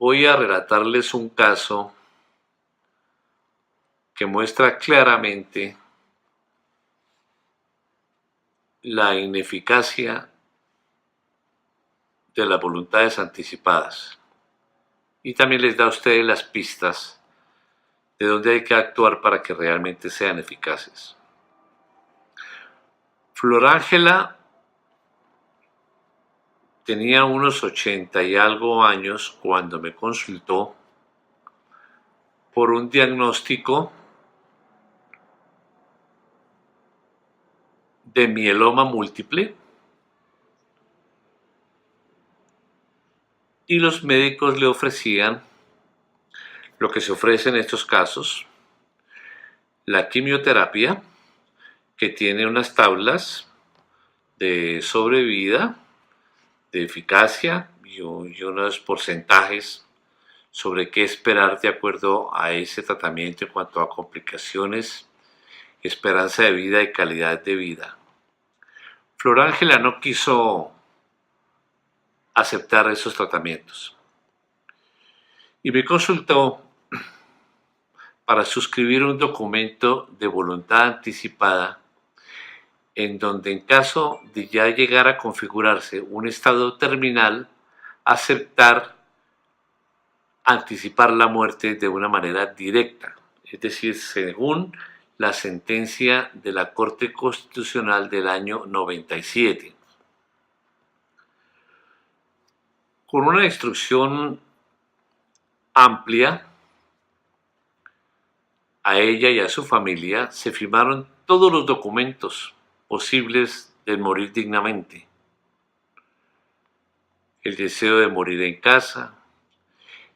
Voy a relatarles un caso que muestra claramente la ineficacia de las voluntades anticipadas y también les da a ustedes las pistas de dónde hay que actuar para que realmente sean eficaces. Flor Ángela tenía unos 80 y algo años cuando me consultó por un diagnóstico de mieloma múltiple y los médicos le ofrecían lo que se ofrece en estos casos, la quimioterapia, que tiene unas tablas de sobrevida, de eficacia y unos porcentajes sobre qué esperar de acuerdo a ese tratamiento en cuanto a complicaciones, esperanza de vida y calidad de vida. Flor Ángela no quiso aceptar esos tratamientos y me consultó para suscribir un documento de voluntad anticipada en donde en caso de ya llegar a configurarse un estado terminal, aceptar anticipar la muerte de una manera directa, es decir, según la sentencia de la Corte Constitucional del año 97. Con una instrucción amplia, a ella y a su familia se firmaron todos los documentos posibles de morir dignamente. El deseo de morir en casa,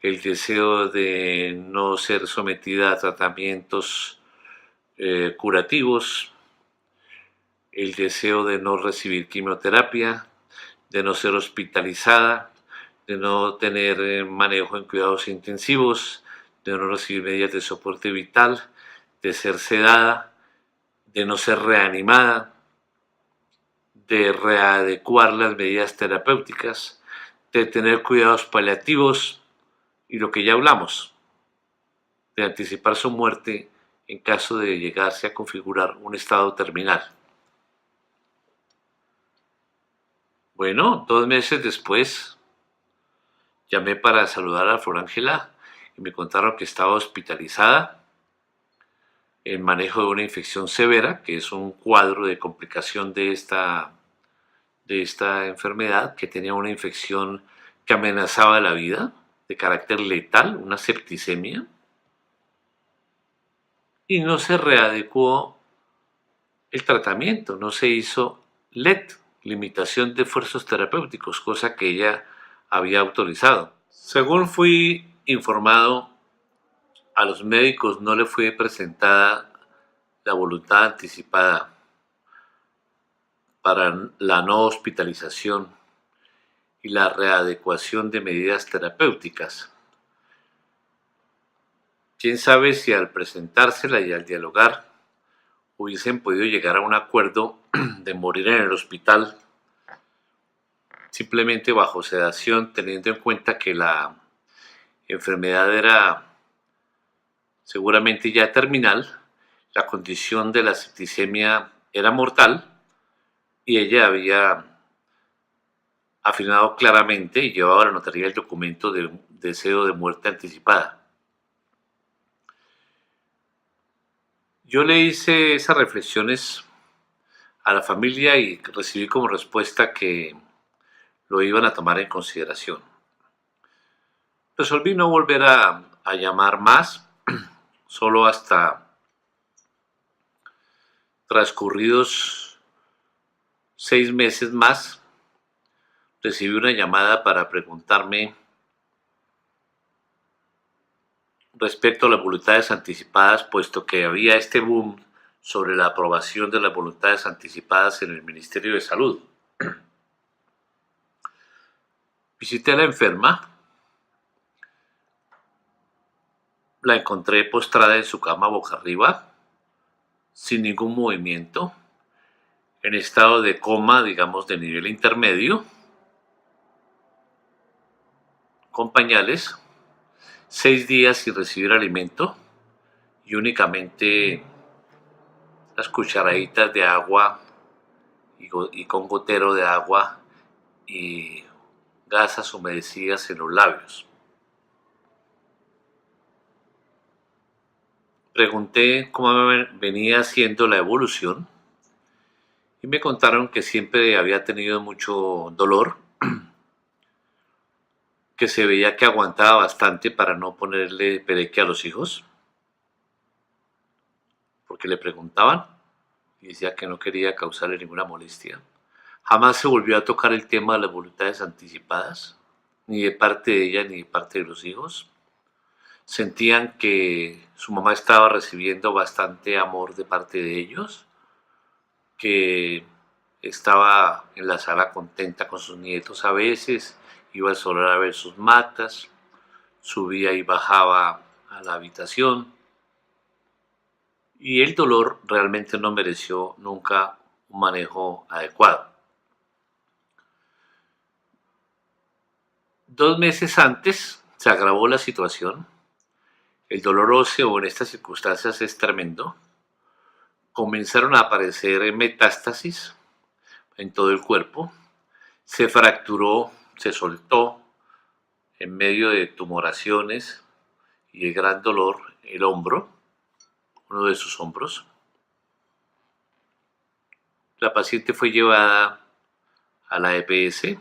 el deseo de no ser sometida a tratamientos curativos, el deseo de no recibir quimioterapia, de no ser hospitalizada, de no tener manejo en cuidados intensivos, de no recibir medidas de soporte vital, de ser sedada, de no ser reanimada, de readecuar las medidas terapéuticas, de tener cuidados paliativos y lo que ya hablamos, de anticipar su muerte en caso de llegarse a configurar un estado terminal. Bueno, 2 meses después llamé para saludar a Flor Ángela y me contaron que estaba hospitalizada en manejo de una infección severa, que es un cuadro de complicación de esta enfermedad, que tenía una infección que amenazaba la vida, de carácter letal, una septicemia, y no se readecuó el tratamiento, no se hizo LET, limitación de esfuerzos terapéuticos, cosa que ella había autorizado. Según fui informado, a los médicos no le fue presentada la voluntad anticipada para la no hospitalización y la readecuación de medidas terapéuticas. Quién sabe si al presentársela y al dialogar hubiesen podido llegar a un acuerdo de morir en el hospital simplemente bajo sedación, teniendo en cuenta que la enfermedad era seguramente ya terminal, la condición de la septicemia era mortal y ella había afirmado claramente y llevaba a la notaría el documento de deseo de muerte anticipada. Yo le hice esas reflexiones a la familia y recibí como respuesta que lo iban a tomar en consideración. Resolví no volver a llamar más, solo hasta transcurridos 6 meses más recibí una llamada para preguntarme respecto a las voluntades anticipadas, puesto que había este boom sobre la aprobación de las voluntades anticipadas en el Ministerio de Salud. Visité a la enferma, la encontré postrada en su cama boca arriba, sin ningún movimiento, en estado de coma, digamos, de nivel intermedio, con pañales, 6 días sin recibir alimento y únicamente las cucharaditas de agua y con gotero de agua y gasas humedecidas en los labios. Pregunté cómo venía siendo la evolución y me contaron que siempre había tenido mucho dolor, que se veía que aguantaba bastante para no ponerle pereque a los hijos, porque le preguntaban y decía que no quería causarle ninguna molestia. Jamás se volvió a tocar el tema de las voluntades anticipadas, ni de parte de ella ni de parte de los hijos. Sentían que su mamá estaba recibiendo bastante amor de parte de ellos, que estaba en la sala contenta con sus nietos a veces, iba al solar a ver sus matas, subía y bajaba a la habitación, y el dolor realmente no mereció nunca un manejo adecuado. 2 meses antes se agravó la situación. El dolor óseo en estas circunstancias es tremendo. Comenzaron a aparecer metástasis en todo el cuerpo. Se fracturó, se soltó en medio de tumoraciones y de gran dolor el hombro, uno de sus hombros. La paciente fue llevada a la EPS,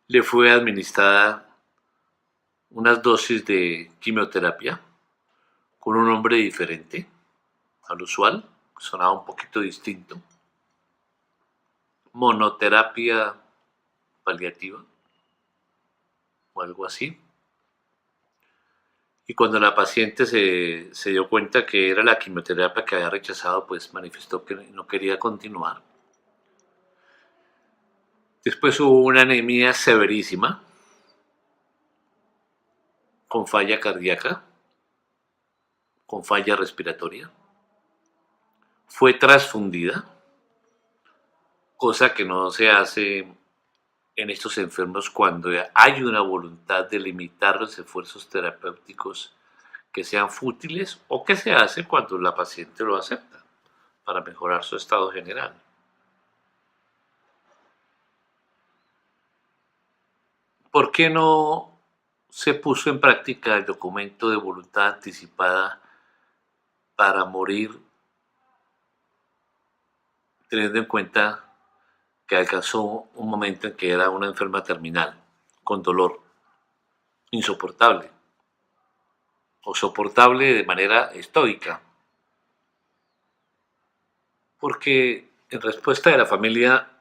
le fue administrada unas dosis de quimioterapia con un nombre diferente al usual, sonaba un poquito distinto, monoterapia paliativa o algo así. Y cuando la paciente se dio cuenta que era la quimioterapia que había rechazado, pues manifestó que no quería continuar. Después hubo una anemia severísima, con falla cardíaca, con falla respiratoria. Fue transfundida, cosa que no se hace en estos enfermos cuando hay una voluntad de limitar los esfuerzos terapéuticos que sean fútiles, o que se hace cuando la paciente lo acepta para mejorar su estado general. ¿Por qué no se puso en práctica el documento de voluntad anticipada para morir, teniendo en cuenta que alcanzó un momento en que era una enferma terminal, con dolor insoportable o soportable de manera estoica? Porque en respuesta de la familia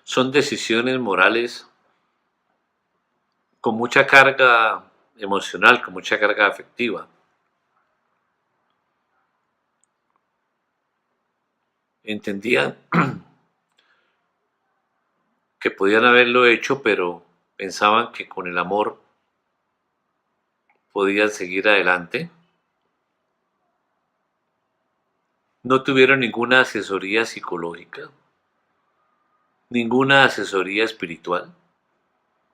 son decisiones morales con mucha carga emocional, con mucha carga afectiva. Entendían que podían haberlo hecho, pero pensaban que con el amor podían seguir adelante. No tuvieron ninguna asesoría psicológica, ninguna asesoría espiritual.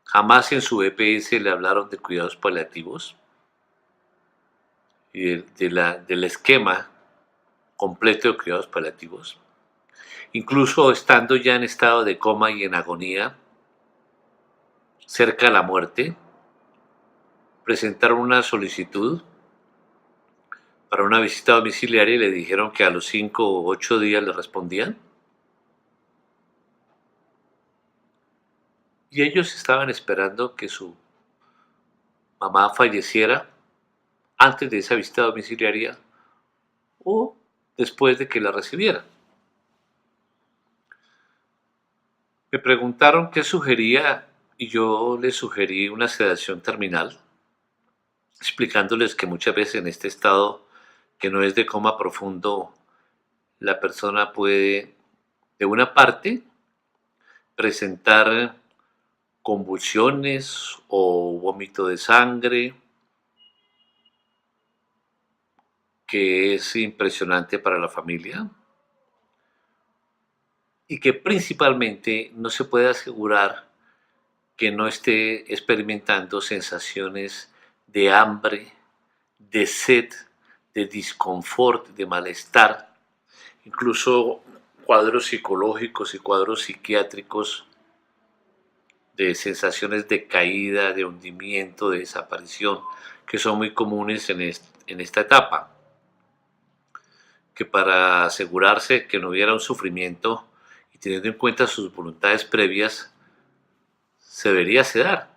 Jamás en su EPS le hablaron de cuidados paliativos y del esquema completo de cuidados paliativos. Incluso estando ya en estado de coma y en agonía, cerca de la muerte, presentaron una solicitud para una visita domiciliaria y le dijeron que a los 5 o 8 días le respondían. Y ellos estaban esperando que su mamá falleciera antes de esa visita domiciliaria o después de que la recibiera. Me preguntaron qué sugería y yo les sugerí una sedación terminal, explicándoles que muchas veces en este estado que no es de coma profundo, la persona puede, de una parte, presentar convulsiones o vómito de sangre, que es impresionante para la familia, y que principalmente no se puede asegurar que no esté experimentando sensaciones de hambre, de sed, de disconfort, de malestar, incluso cuadros psicológicos y cuadros psiquiátricos de sensaciones de caída, de hundimiento, de desaparición, que son muy comunes en esta etapa, que para asegurarse que no hubiera un sufrimiento y teniendo en cuenta sus voluntades previas, se debería sedar.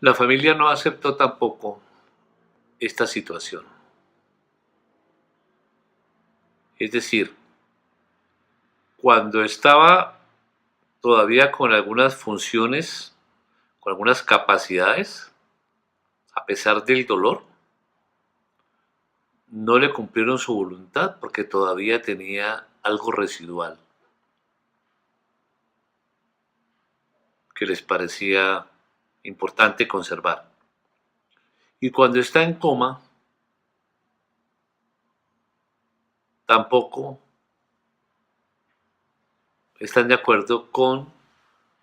La familia no aceptó tampoco esta situación. Es decir, cuando estaba todavía con algunas funciones, con algunas capacidades, a pesar del dolor, no le cumplieron su voluntad porque todavía tenía algo residual que les parecía importante conservar. Y cuando está en coma, tampoco están de acuerdo con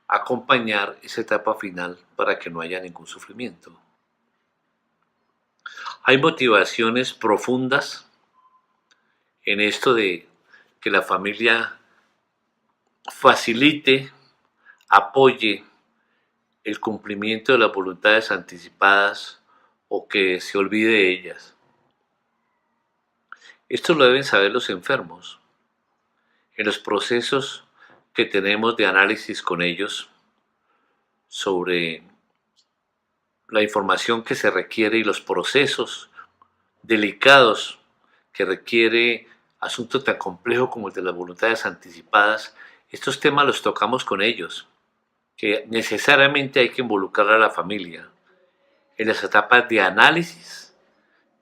acompañar esa etapa final para que no haya ningún sufrimiento. Hay motivaciones profundas en esto de que la familia facilite, apoye el cumplimiento de las voluntades anticipadas o que se olvide de ellas. Esto lo deben saber los enfermos. En los procesos que tenemos de análisis con ellos sobre la información que se requiere y los procesos delicados que requiere asunto tan complejo como el de las voluntades anticipadas, estos temas los tocamos con ellos, que necesariamente hay que involucrar a la familia en las etapas de análisis,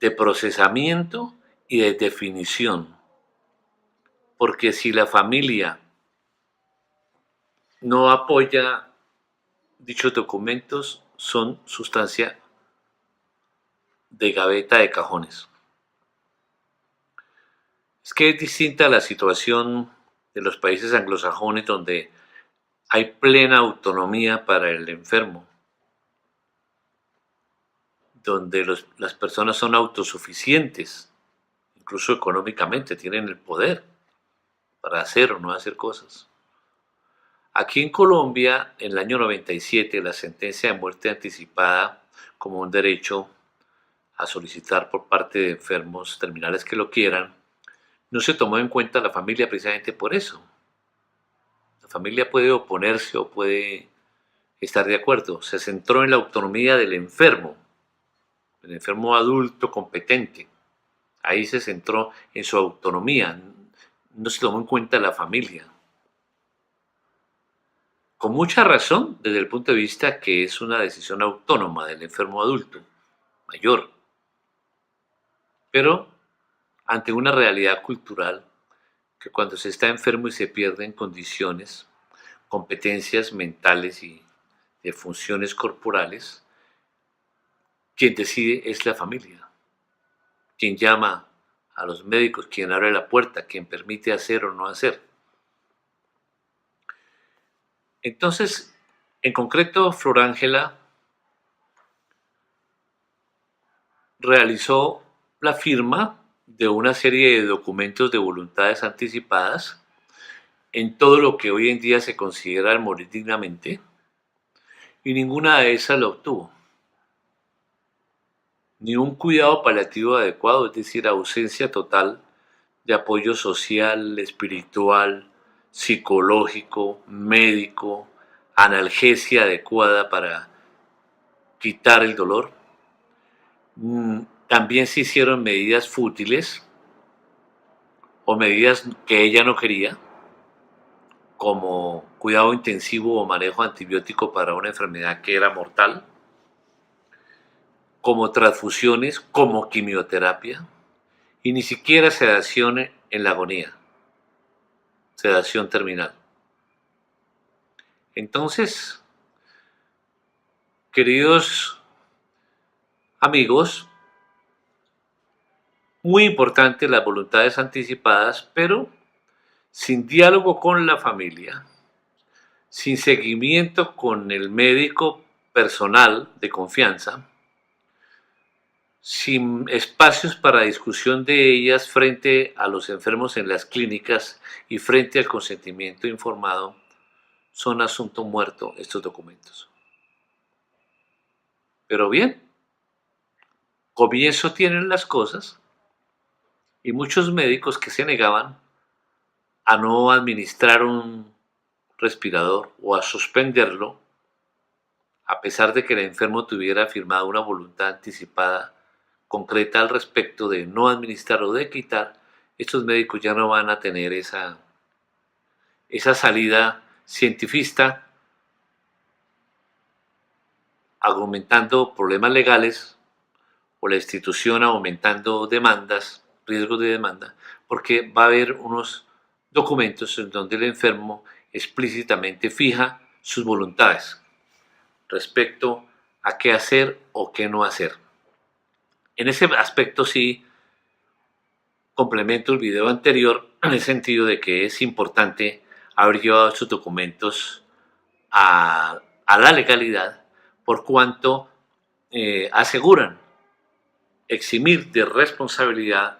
de procesamiento y de definición. Porque si la familia no apoya dichos documentos, son sustancia de gaveta de cajones. Es que es distinta la situación de los países anglosajones donde hay plena autonomía para el enfermo, donde las personas son autosuficientes, incluso económicamente, tienen el poder para hacer o no hacer cosas. Aquí en Colombia, en el año 97, la sentencia de muerte anticipada como un derecho a solicitar por parte de enfermos terminales que lo quieran, no se tomó en cuenta la familia precisamente por eso. La familia puede oponerse o puede estar de acuerdo. Se centró en la autonomía del enfermo, el enfermo adulto competente. Ahí se centró en su autonomía. No se tomó en cuenta la familia. Con mucha razón desde el punto de vista que es una decisión autónoma del enfermo adulto, mayor. Pero ante una realidad cultural que cuando se está enfermo y se pierden condiciones, competencias mentales y de funciones corporales, quien decide es la familia, quien llama a los médicos, quien abre la puerta, quien permite hacer o no hacer. Entonces, en concreto, Flor Ángela realizó la firma de una serie de documentos de voluntades anticipadas en todo lo que hoy en día se considera el morir dignamente, y ninguna de esas lo obtuvo. Ni un cuidado paliativo adecuado, es decir, ausencia total de apoyo social, espiritual, psicológico, médico, analgesia adecuada para quitar el dolor. También se hicieron medidas fútiles o medidas que ella no quería, como cuidado intensivo o manejo antibiótico para una enfermedad que era mortal, como transfusiones, como quimioterapia, y ni siquiera sedación en la agonía, sedación terminal. Entonces, queridos amigos, muy importante las voluntades anticipadas, pero sin diálogo con la familia, sin seguimiento con el médico personal de confianza, sin espacios para discusión de ellas frente a los enfermos en las clínicas y frente al consentimiento informado, son asunto muerto estos documentos. Pero bien, comienzo tienen las cosas y muchos médicos que se negaban a no administrar un respirador o a suspenderlo, a pesar de que el enfermo tuviera firmado una voluntad anticipada concreta al respecto de no administrar o de quitar, estos médicos ya no van a tener esa salida cientifista, argumentando problemas legales o la institución aumentando demandas, riesgos de demanda, porque va a haber unos documentos en donde el enfermo explícitamente fija sus voluntades respecto a qué hacer o qué no hacer. En ese aspecto sí complemento el video anterior en el sentido de que es importante haber llevado estos documentos a la legalidad por cuanto aseguran eximir de responsabilidad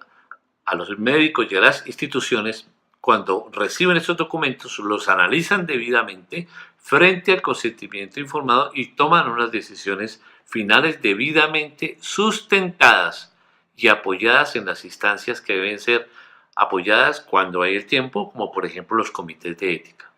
a los médicos y a las instituciones cuando reciben estos documentos, los analizan debidamente frente al consentimiento informado y toman unas decisiones finales debidamente sustentadas y apoyadas en las instancias que deben ser apoyadas cuando hay el tiempo, como por ejemplo los comités de ética.